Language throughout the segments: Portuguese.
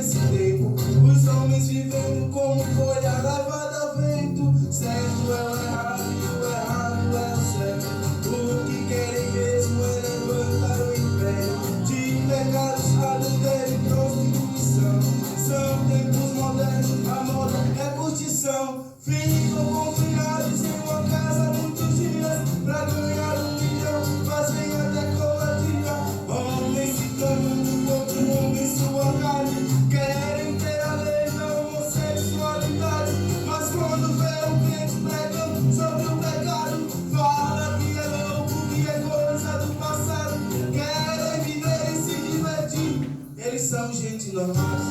nesse tempo. Os homens vivendo como folha levada ao vento. Certo é o errado e o errado é o certo. O que querem mesmo é levantar o império de pecados, adultério e prostituição. São tempos modernos, a moda é curtição. Ficam confinados em uma casa muitos dias pra ganhar 1 milhão, fazem até covardia. Homens se tornando contra homem, sua carne. Querem ter a lei da homossexualidade, mas quando vê um crente pregando sobre o pecado, fala que é louco, que é coisa do passado. Querem viver e se divertir, eles são gente normais.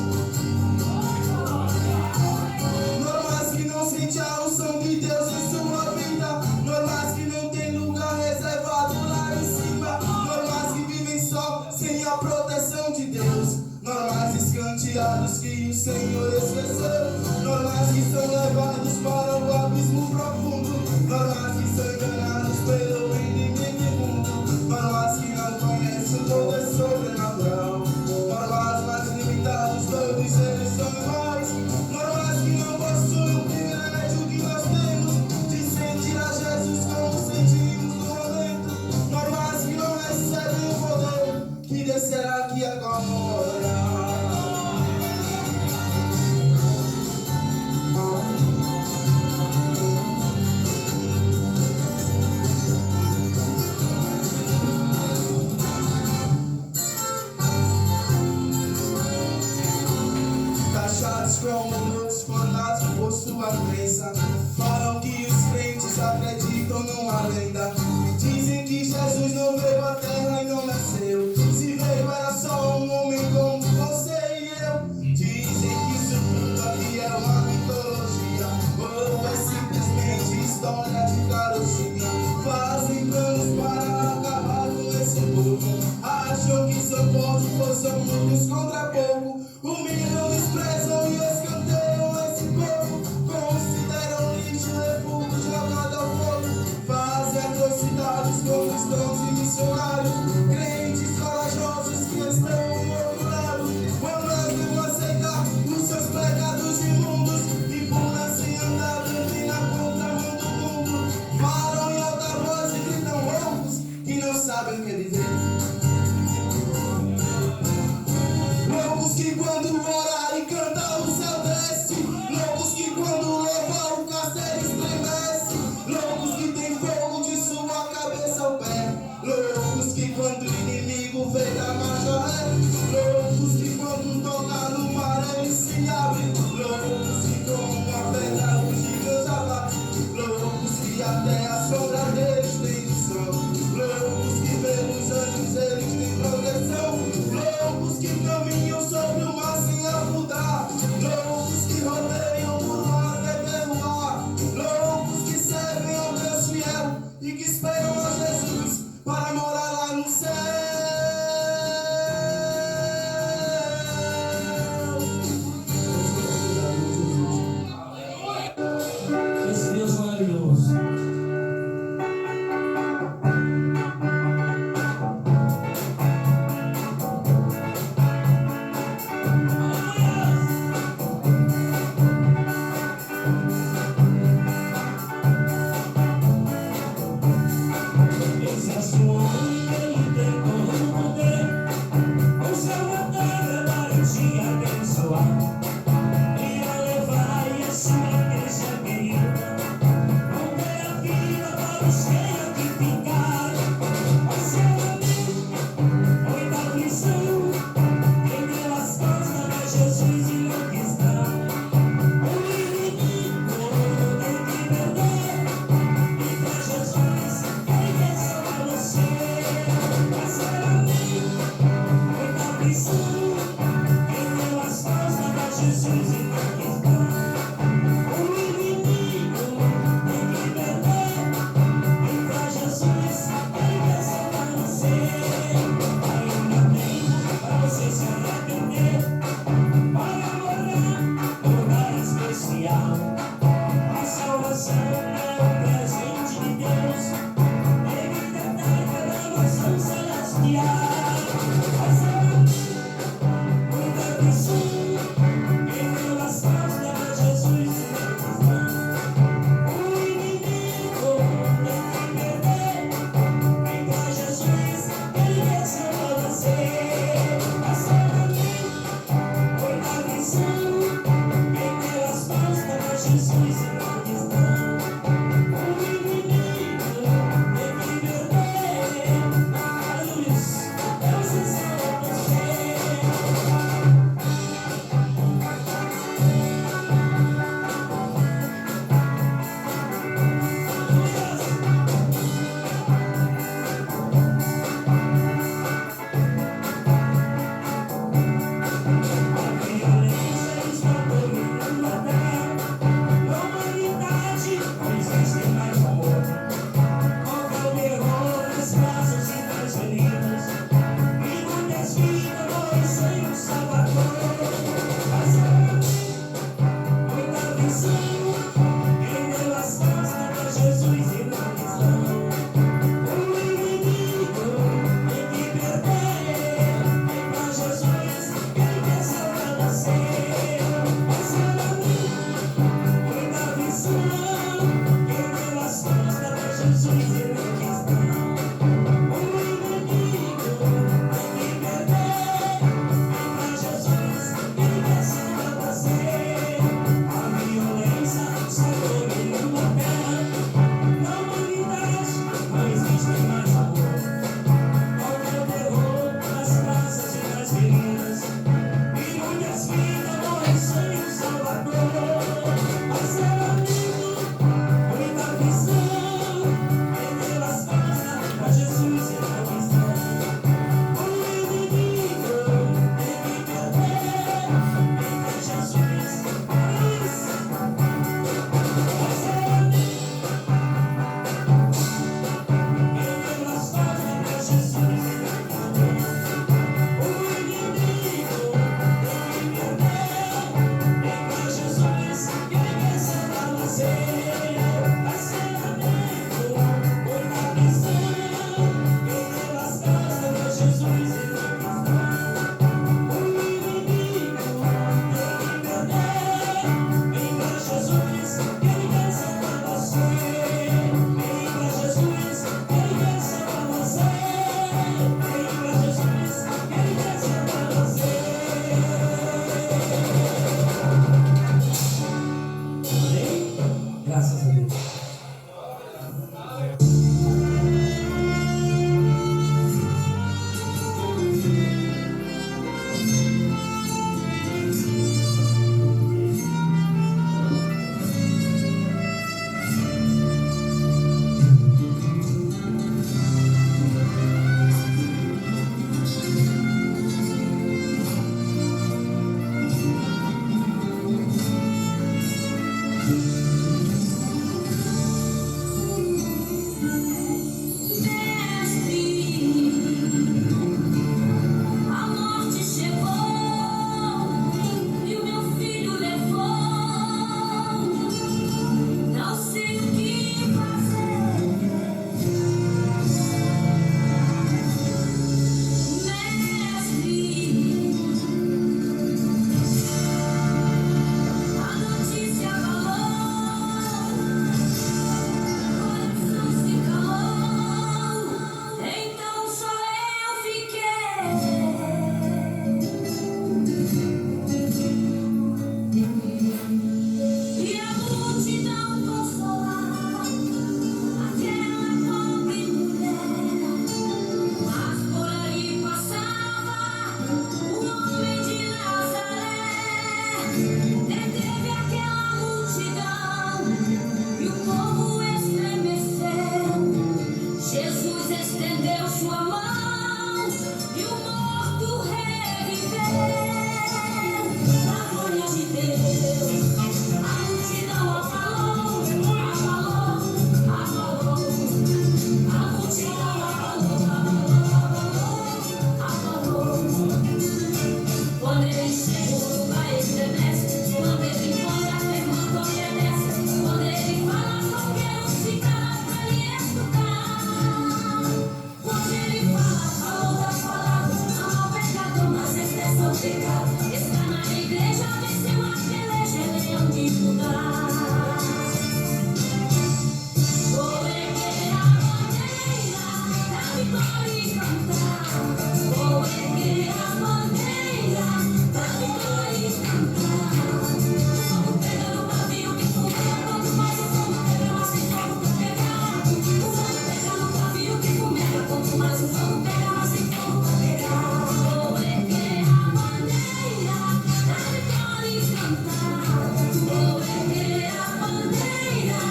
Normais que não sente a unção de Deus em sua vida. Normais que não tem lugar reservado lá em cima. Normais que vivem só, sem a proteção de Deus. Normais escanteados que o Senhor esqueceu. Normais que são levados para o abismo profundo. Normais que são enganados pelo inimigo imundo. Normais que não conhecem o poder sobrenatural. Normais mais limitados, todos eles são iguais. Normais que não possuem o privilégio que nós temos de sentir a Jesus como sentimos no momento. Normais que não recebem o poder que descerá aqui agora. Taxados como outros fanados por sua crença. Falam que os crentes acreditam numa lenda. Dizem que Jesus não veio à terra e não nasceu. Se veio era só um homem como você e eu. Dizem que isso tudo aqui é uma mitologia, ou é simplesmente história de carochinha. Fazem planos para acabar com esse povo. Acham que são fortes, pois são muitos contra pouco. Humilham, desprezam e escanteiam esse povo. Consideram lixo, refúgio jogado ao fogo. Fazem atrocidades com cristãos e missionários. Crentes corajosos que estão no outro lado, mandando aceitar os seus pecados imundos. E por assim andar na contramão do mundo. Falam em alta voz e gritam loucos que não sabem o que é viver. Loucos que quando orar e cantar o céu desce. Loucos que quando louvar o castelo estremece. Loucos que tem fogo de sua cabeça ao pé. Loucos que quando o inimigo vem da marcha ré. Loucos que quando toca no mar ele se abre. Loucos que com uma pedra os gigantes abatem. Loucos que até a sombra deles tem lição. Loucos que pelos anjos eles têm proteção. Loucos que caminham sobre o mar sem pecado. Está na igreja, venceu a peleja, é leão de Judá. Vou erguer a bandeira da vitória e cantar. Vou erguer a bandeira da vitória e cantar. O fogo pega no pavio que fumeia, quanto mais o fogo pega, mais tem fogo pra pegar. O fogo pega no pavio que fumeia, quanto mais o fogo pega, mais tem fogo pra pegar. Vou erguer a bandeira da vitória e cantar. Vou erguer a bandeira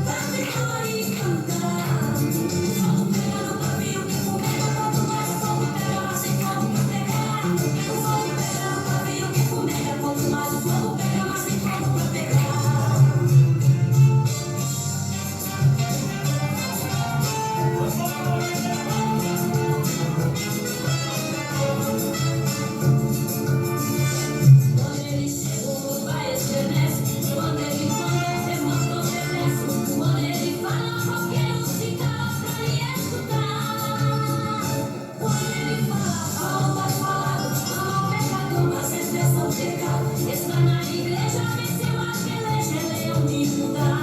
da vitória e cantar. O fogo pega no pavio que fumeia, quanto mais o fogo pega, mais tem fogo pra pegar. O fogo pega no pavio que fumeia, quanto mais o fogo pega, mais tem fogo pra pegar. Quando ele chega, o mundo vai estremece. Quando ele manda, você manda obedece. Quando ele fala, qualquer um se cala pra lhe escutar. Quando ele fala, fala, vai falado. Ama o pecado, mas expressa o pecado. Está na igreja, venceu a peleja, é leão de Judá.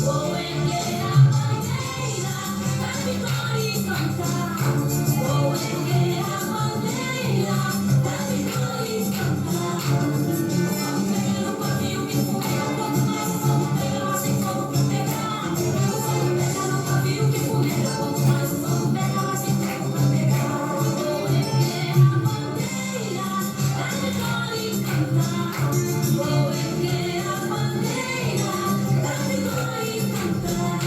Vou erguer a bandeira da vitória e cantar. Vou erguer a bandeira da vitória e cantar. O fogo pega no pavio que fumeia, quanto mais o fogo pega, mais tem fogo pra pegar. O fogo pega no pavio que fumeia, quanto mais o fogo pega, mais tem fogo pra pegar. Vou erguer a bandeira da vitória e cantar. Vou erguer a bandeira da vitória e cantar.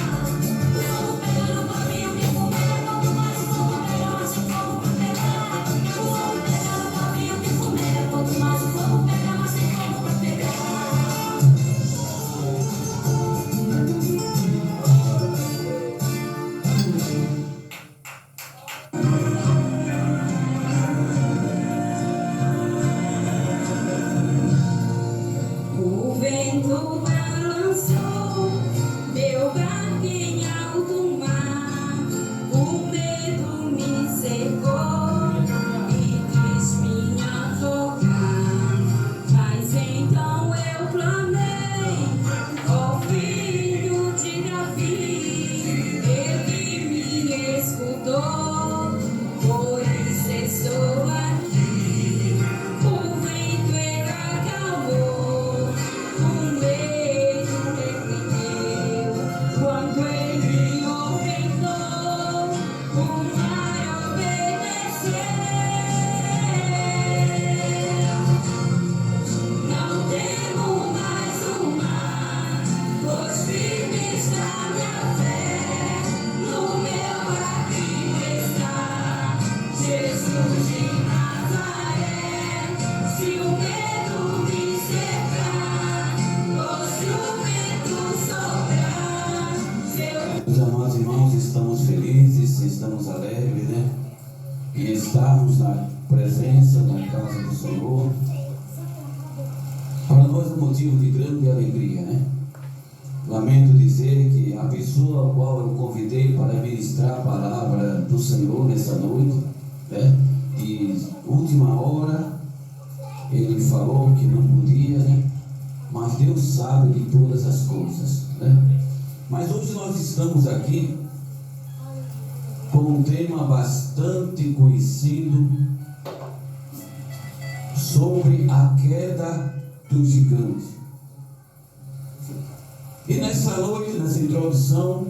O fogo pega no pavio que fumeia, quanto mais o fogo pega, mais tem fogo pra pegar. O fogo pega no pavio que fumeia, quanto mais o fogo pega, mais tem fogo pra pegar. O vento balançou, meu barco em alto mar. O medo me cercou e quis me afogar. Mas então eu clamei, ó filho de Davi. Ele me escutou, por isso estou aqui. O vento ele acalmou, o medo recolheu. Quando ele ordenou, o mar obedeceu. Não temo mais o mar, pois firme está minha fé. No meu barquinho está Jesus de Nazaré. Se o medo me cercar, ou se o vento soprar, Meus amados irmãos, estamos felizes, estamos alegres, né? E estarmos na presença, na casa do Senhor. Para nós é um motivo de grande alegria, né? Lamento dizer que a pessoa a qual eu convidei para ministrar a palavra do Senhor nessa noite, né? De última hora, ele falou que não podia, né? Mas Deus sabe de todas as coisas, né? Mas hoje nós estamos aqui com um tema bastante conhecido sobre a queda do gigante. E nessa noite, nessa introdução,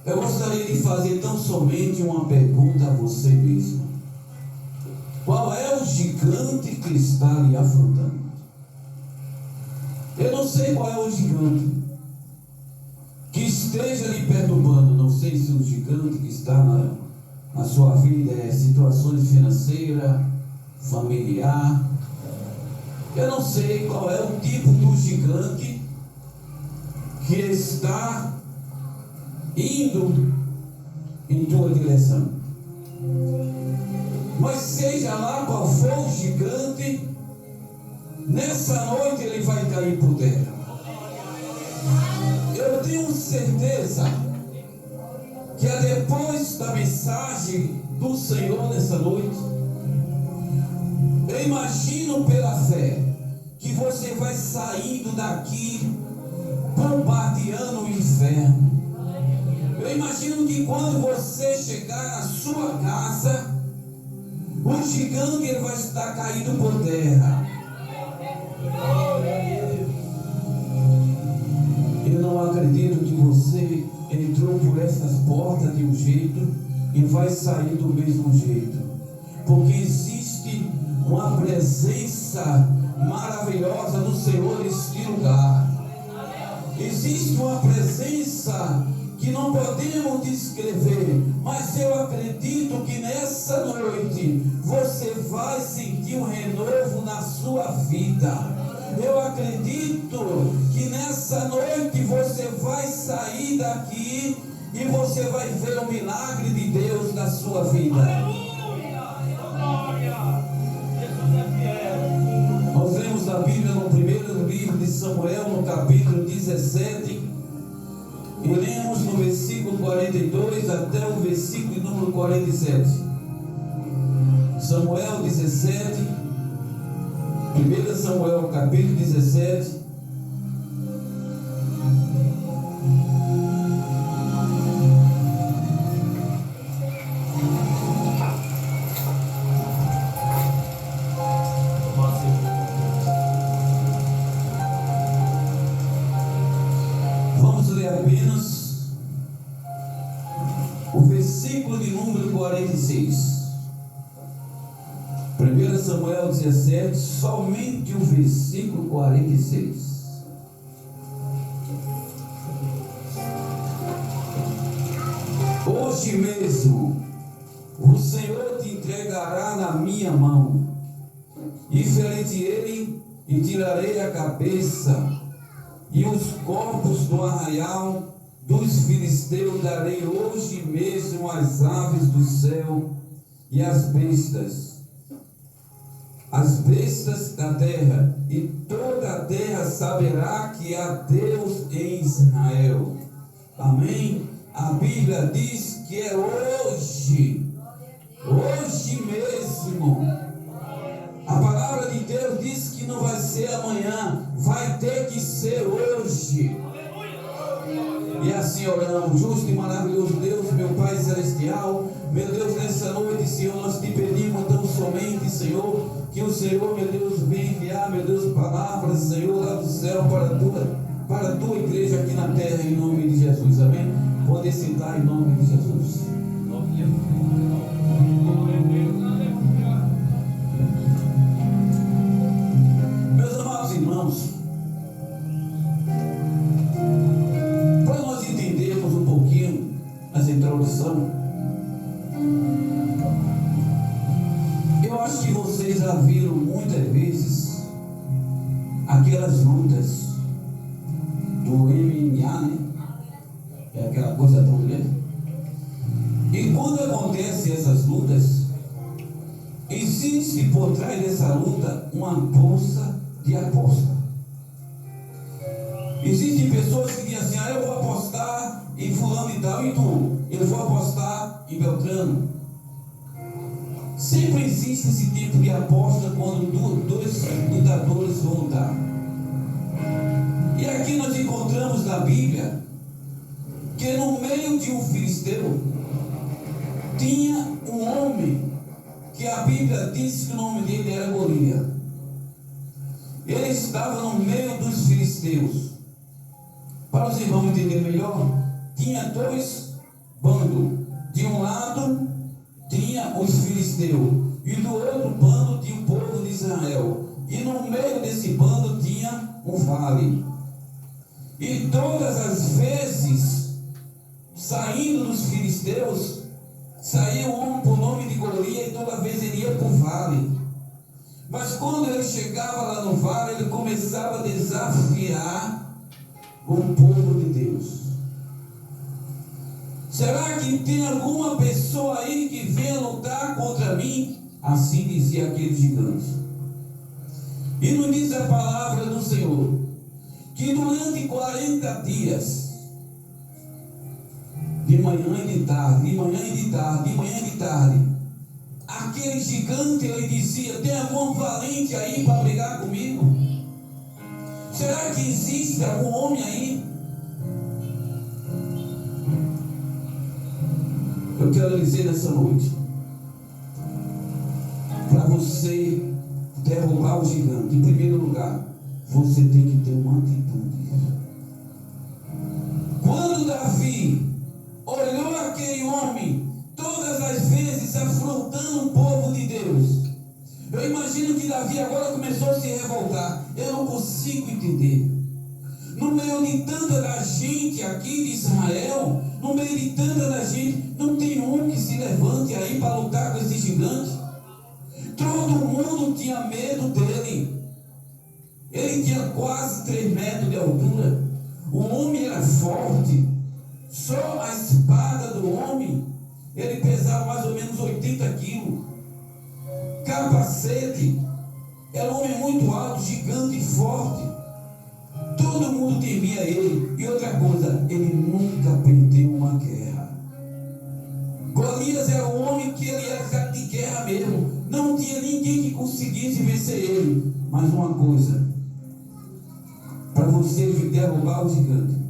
eu gostaria de fazer tão somente uma pergunta a você mesmo. Qual é o gigante que está lhe afrontando? Eu não sei qual é o gigante que esteja lhe perturbando. Não sei se o gigante que está na sua vida é situações financeiras, familiar. Eu não sei qual é o tipo do gigante que está indo em tua direção. Mas seja lá qual for o gigante, nessa noite ele vai cair por terra. Eu tenho certeza que depois da mensagem do Senhor nessa noite? Eu imagino pela fé que você vai saindo daqui bombardeando o inferno. Eu imagino que quando você chegar na sua casa, o gigante ele vai estar caído por terra. Eu não acredito que você entrou por essas portas de um jeito e vai sair do mesmo jeito, porque existe uma presença maravilhosa do Senhor neste lugar. Existe uma presença que não podemos descrever, mas eu acredito que nessa noite você vai sentir um renovo na sua vida. Eu acredito que nessa noite você vai sair daqui e você vai ver o milagre de Deus na sua vida. Nós lemos a Bíblia no primeiro livro de Samuel, no capítulo 17, e lemos no versículo 42 até o versículo número 47. Samuel 17, 1 Samuel capítulo 17. Vamos ler apenas o versículo de número 46. 1 Samuel 17, somente o versículo 46. Hoje mesmo o Senhor te entregará na minha mão, e ferirei e tirarei a cabeça e os corpos do arraial dos filisteus darei hoje mesmo às aves do céu e às bestas da terra, e toda a terra saberá que há Deus em Israel. Amém? A Bíblia diz que é hoje mesmo. A palavra de Deus diz que não vai ser amanhã, vai ter que ser hoje. E assim oramos. Justo e maravilhoso Deus, meu Pai Celestial, meu Deus, nessa noite, Senhor, nós te pedimos tão somente, Senhor, que o Senhor, meu Deus, venha enviar, meu Deus, palavras, Senhor, lá do céu para a tua igreja aqui na terra, em nome de Jesus. Amém? Pode sentar em nome de Jesus. Meus amados irmãos, para nós entendermos um pouquinho essa introdução, eu acho que vocês já viram muitas vezes aquelas lutas do MMA, né? É aquela coisa toda, né? E quando acontecem essas lutas, existe por trás dessa luta uma bolsa de aposta. Existem pessoas que dizem assim: eu vou apostar em fulano e tal, e tu? Eu vou apostar em Beltrano. Sempre existe esse tipo de aposta quando dois lutadores vão lutar. E aqui nós encontramos na Bíblia que no meio de um filisteu tinha um homem que a Bíblia diz que o nome dele era Golias. Ele estava no meio dos filisteus. Para os irmãos entenderem melhor, tinha dois bandos. De um lado tinha os filisteus e do outro bando tinha o povo de Israel. E no meio desse bando tinha um vale. E todas as vezes, saindo dos filisteus, saía um homem por nome de Golias, e toda vez ele ia para o vale. Mas quando ele chegava lá no vale, ele começava a desafiar o povo de Deus. Será que tem alguma pessoa aí que venha lutar contra mim? Assim dizia aquele gigante. E nos diz a palavra do Senhor que durante 40 dias de manhã e de tarde, de manhã e de tarde, de manhã e de tarde. Aquele gigante, ele dizia: tem algum valente aí para brigar comigo? Será que existe algum homem aí? Eu quero dizer nessa noite, para você derrubar o gigante, em primeiro lugar, você tem que ter uma atitude. Quando Davi olhou aquele homem, todas as vezes afrontando o povo de Deus, eu imagino que Davi agora começou a se revoltar. Eu não consigo entender. No meio de tanta da gente aqui de Israel, no meio de tanta da gente, não tem um que se levante aí para lutar com esse gigante. Todo mundo tinha medo dele. Ele tinha quase 3 metros de altura. O homem era forte. Só a espada do homem, ele pesava mais ou menos 80 quilos. Capacete. Era um homem muito alto, gigante e forte. Todo mundo temia ele. E outra coisa, ele nunca perdeu uma guerra. Golias era um homem que ele era de guerra mesmo. Não tinha ninguém que conseguisse vencer ele. Mas uma coisa, para você derrubar o gigante,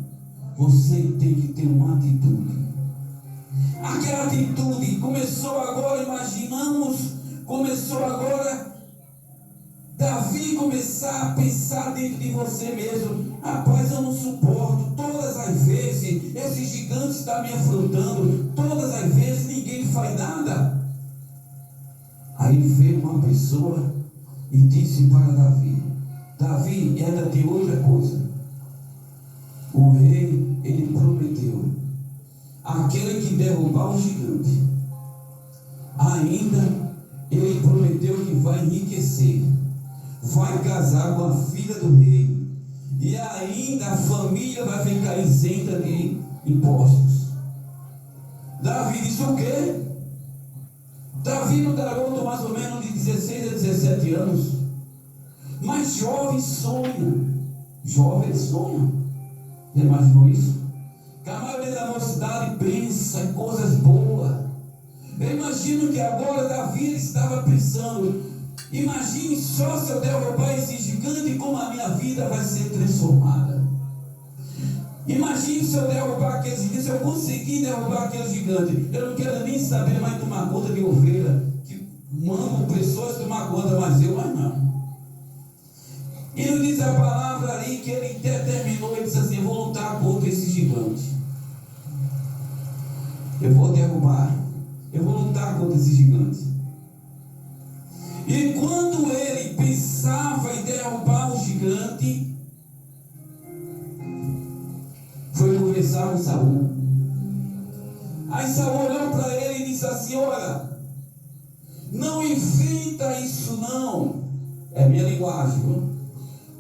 você tem que ter uma atitude. Aquela atitude começou agora, começou agora Davi começar a pensar dentro de você mesmo: rapaz, eu não suporto, todas as vezes esse gigante está me afrontando, todas as vezes ninguém faz nada. Aí veio uma pessoa e disse para Davi: Davi, ainda tem outra coisa. O rei, ele prometeu, aquele que derrubar o gigante, ainda ele prometeu que vai enriquecer, vai casar com a filha do rei, e ainda a família vai ficar isenta de impostos. Davi disse o quê? Davi no garoto mais ou menos de 16 a 17 anos, mas jovem sonha. Jovem sonha. Já imaginou isso? Que a maioria da mocidade pensa em coisas boas. Eu imagino que agora Davi estava pensando: imagine só se eu derrubar esse gigante, como a minha vida vai ser transformada. Imagine se eu derrubar aquele gigante, se eu conseguir derrubar aquele gigante. Eu não quero nem saber mais tomar conta de ovelha, que mandam pessoas tomar conta, mas não. E não diz a palavra ali que ele determinou, ele disse assim: eu vou lutar contra esse gigante. Eu vou derrubar. Eu vou lutar contra esse gigante. E quando ele pensava em derrubar o gigante, foi conversar com Saul. Aí Saul olhou para ele e disse assim: olha, não inventa isso não. É minha linguagem, viu?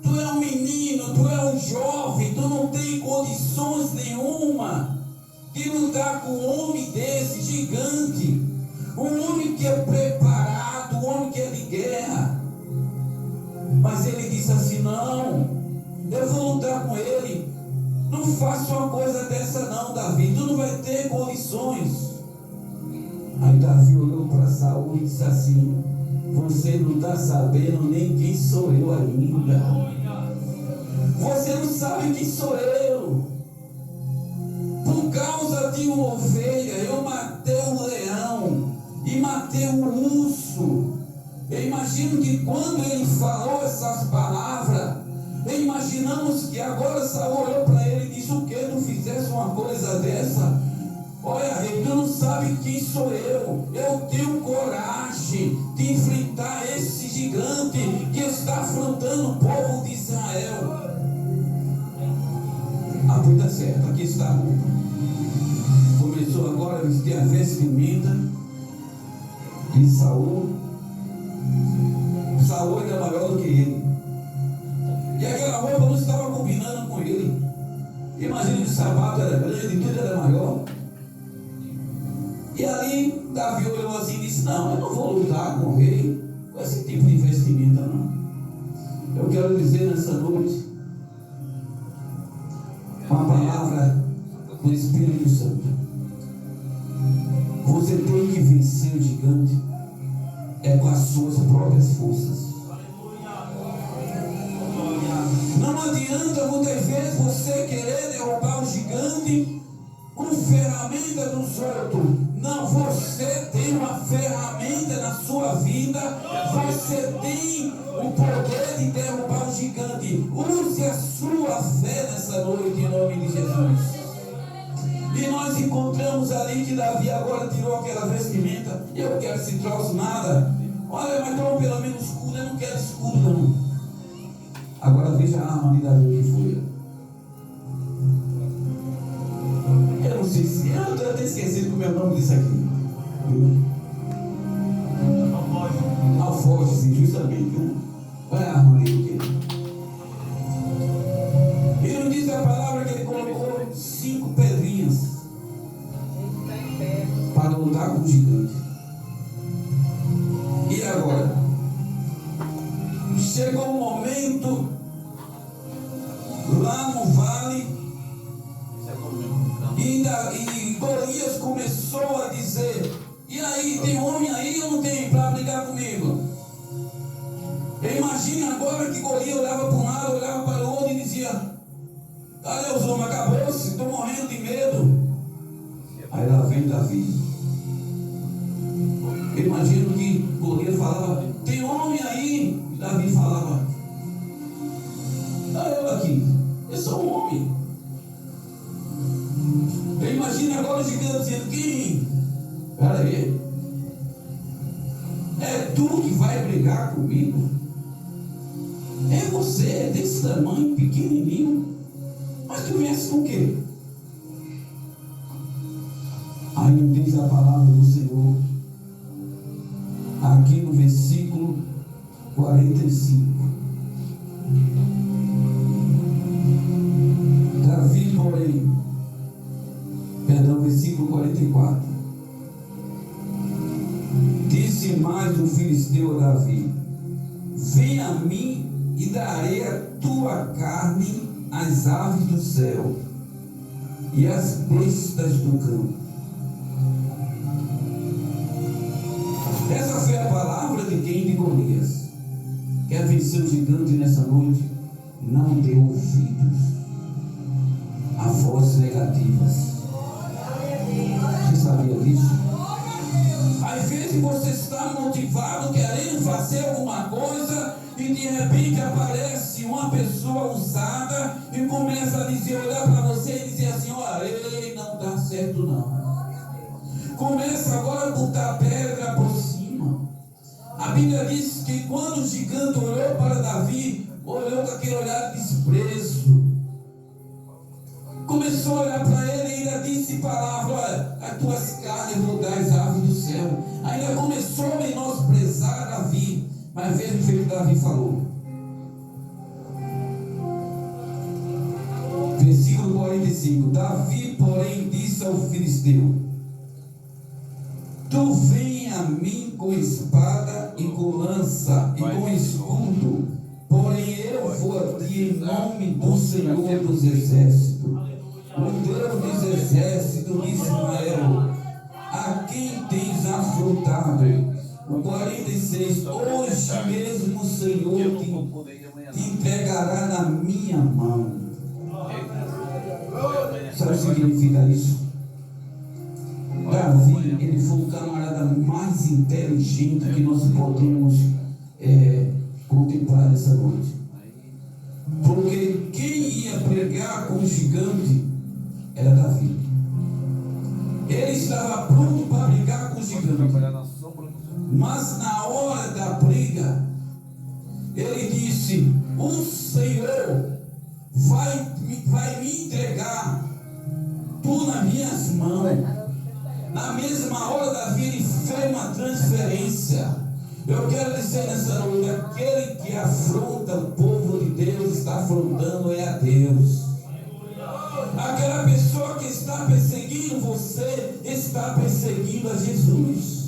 Tu é um menino, tu é um jovem, tu não tem condições nenhuma de lutar com um homem desse, gigante. Um homem que é preparado, um homem que é de guerra. Mas ele disse assim: não, eu vou lutar com ele. Não faça uma coisa dessa não, Davi, tu não vai ter condições. Aí Davi olhou para Saul e disse assim: você não está sabendo nem quem sou eu ainda. Você não sabe quem sou eu. Por causa de uma ovelha, eu matei um leão e matei um urso. Eu imagino que quando ele falou essas palavras, imaginamos que agora Saul olhou para ele e disse: o que? Tu fizesse uma coisa dessa? Olha, rei, tu não sabe quem sou eu. Eu tenho coragem de enfrentar esse gigante que está afrontando o povo de Israel. A coisa certa, aqui está a roupa. Começou agora a vestir a vestimenta de Saul. Saul era maior do que ele. E aquela roupa não estava combinando com ele. Imagina que o sapato era grande, tudo era maior. E ali Davi olhou assim e disse: não, eu não vou lutar com o rei com esse tipo de vestimenta não. Eu quero dizer nessa noite uma palavra do Espírito Santo. com as suas próprias forças. Não adianta muitas vezes você querer derrubar o gigante com ferramenta dos outros. Não, você tem uma ferramenta na sua vida. Você tem o poder de derrubar o gigante. Use a sua fé nessa noite em nome de Jesus. E nós encontramos ali que Davi agora tirou aquela vestimenta. Eu quero esse troço, nada. Olha, mas toma pelo menos escudo. Eu não quero escudo, não. Agora veja a arma de Davi que foi. Eu não sei se. Eu até esqueci como é o nome disso aqui. Alforje, sim, justamente. Né? Olha a arma dele. E não diz a palavra que ele colocou 5 pedrinhas para lutar com o gigante. E agora? Chegou um momento lá no vale e Golias começou a dizer: e aí, tem homem aí ou não tem para brigar comigo? Imagina agora que Golias olhava para um lado, olhava para o outro e dizia: olha, os homens, acabou-se, estou morrendo de medo. Aí lá vem Davi. Eu imagino que Golias falava: tem homem aí? E Davi falava: eu aqui, eu sou um homem. Eu imagino agora o gigante dizendo: quem? Espera aí, é tu que vai brigar comigo? É você, desse tamanho, pequenininho, mas tu viesse com o quê? Aí diz a palavra do Senhor aqui no versículo 45. Davi, porém, versículo 44. Disse mais o filisteu a Davi: vem a mim e darei a tua carne às aves do céu e às bestas do campo. Essa foi a palavra de quem? De Golias. Quer vencer o gigante nessa noite? Não dê ouvidos a vozes negativas. Você sabia disso? Às vezes você está motivado, querendo fazer alguma coisa, e de repente aparece uma pessoa usada e começa a dizer, olhar para você e dizer assim: olha, ele não dá certo não. Começa agora a botar pedra por cima. A Bíblia diz que quando o gigante olhou para Davi, olhou com aquele olhar de desprezo. Começou a olhar para ele e ainda disse palavra: olha, as tuas carnes vou dar às aves do céu. Ainda começou a menosprezar Davi. Mas veja o que Davi falou. Versículo 45. Davi, porém, disse ao filisteu: tu vem a mim com espada e com lança e com escudo, porém eu vou a ti em nome do Senhor dos Exércitos, o Deus dos Exércitos de Israel, a quem tens afrontado. O 46. Hoje mesmo o Senhor te entregará na minha mão. Sabe o que significa isso? Davi, ele foi o camarada mais inteligente que nós podemos contemplar essa noite. Porque quem ia pregar com o gigante era Davi. Ele estava pronto para brigar com o gigante. Mas na hora da briga, ele disse: o Senhor vai me entregar tu nas minhas mãos. Na mesma hora, Davi, ele fez uma transferência. Eu quero dizer nessa noite: aquele que afronta o povo de Deus está afrontando é a Deus. Aquela pessoa que está perseguindo você está perseguindo a Jesus.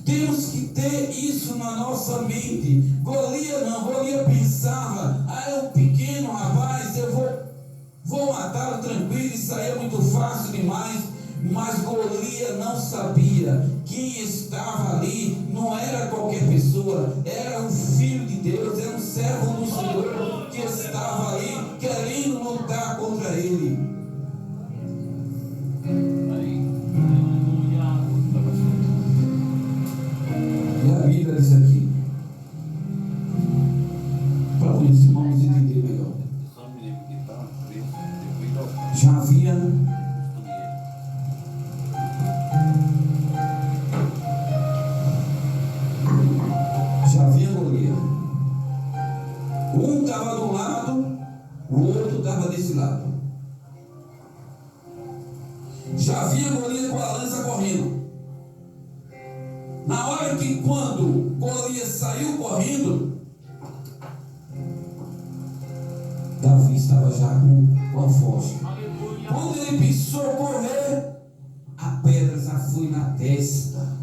Temos que ter isso na nossa mente. Golias não, Golias pensava: é um pequeno rapaz, eu vou matá-lo tranquilo, isso aí é muito fácil demais. Mas Golias não sabia. Quem estava ali não era qualquer pessoa, era um filho de Deus, era um servo do Senhor que estava ali querendo lutar contra ele. E a Bíblia diz aqui, para os irmãos entenderem melhor, já havia Golias. Um estava de um lado, o outro estava desse lado. Já havia Golias com a lança correndo. Na hora que quando Golias saiu correndo, Davi estava já com a foge. Quando ele pensou correr, a pedra já foi na testa.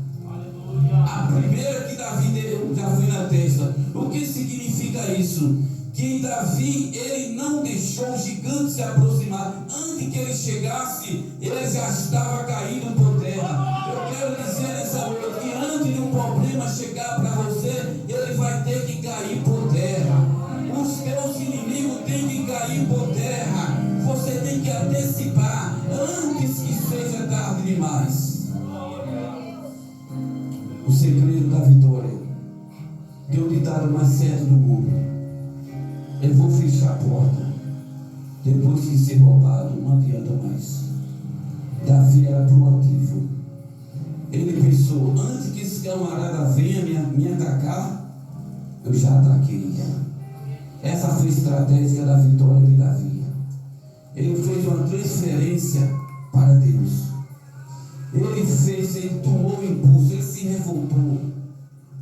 A primeira que Davi deu já foi na testa. O que significa isso? Que Davi, ele não deixou o gigante se aproximar. Antes que ele chegasse, ele já estava caído por terra. Eu quero dizer nessa noite que antes de um problema chegar para você, ele vai ter que cair por terra. Os teus inimigos têm que cair por terra. Você tem que antecipar antes que seja tarde demais. O segredo da vitória tem um ditado mais certo do mundo: eu vou fechar a porta, depois de ser roubado, não adianta mais. Davi era proativo. Ele pensou: antes que esse camarada venha me atacar, eu já ataquei. Essa foi a estratégia da vitória de Davi. Ele fez uma transferência para Deus. Ele tomou o impulso, ele se revoltou.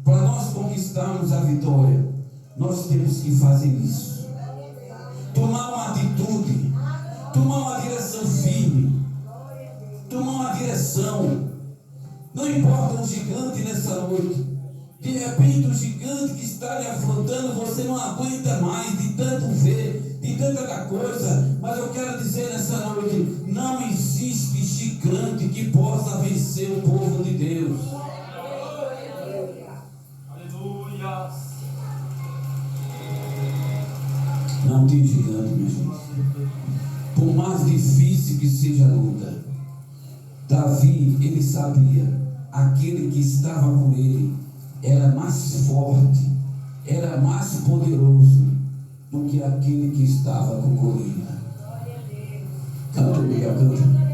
Para nós conquistarmos a vitória, nós temos que fazer isso. Tomar uma atitude, tomar uma direção firme, tomar uma direção. Não importa o gigante nessa noite. De repente o gigante que está lhe afrontando, você não aguenta mais de tanto ver, de tanta coisa. Mas eu quero dizer nessa noite, não existe gigante que possa vencer o povo de Deus. Aleluia. Não tem gigante, minha gente. Por mais difícil que seja a luta, Davi, ele sabia, aquele que estava com ele era mais forte, era mais poderoso do que aquele que estava com Golias. Canta, Miguel, canta.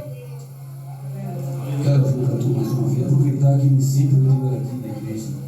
Quero ouvir o cantor mais uma vez, aproveitar que me sempre eu digo aqui na igreja.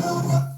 Não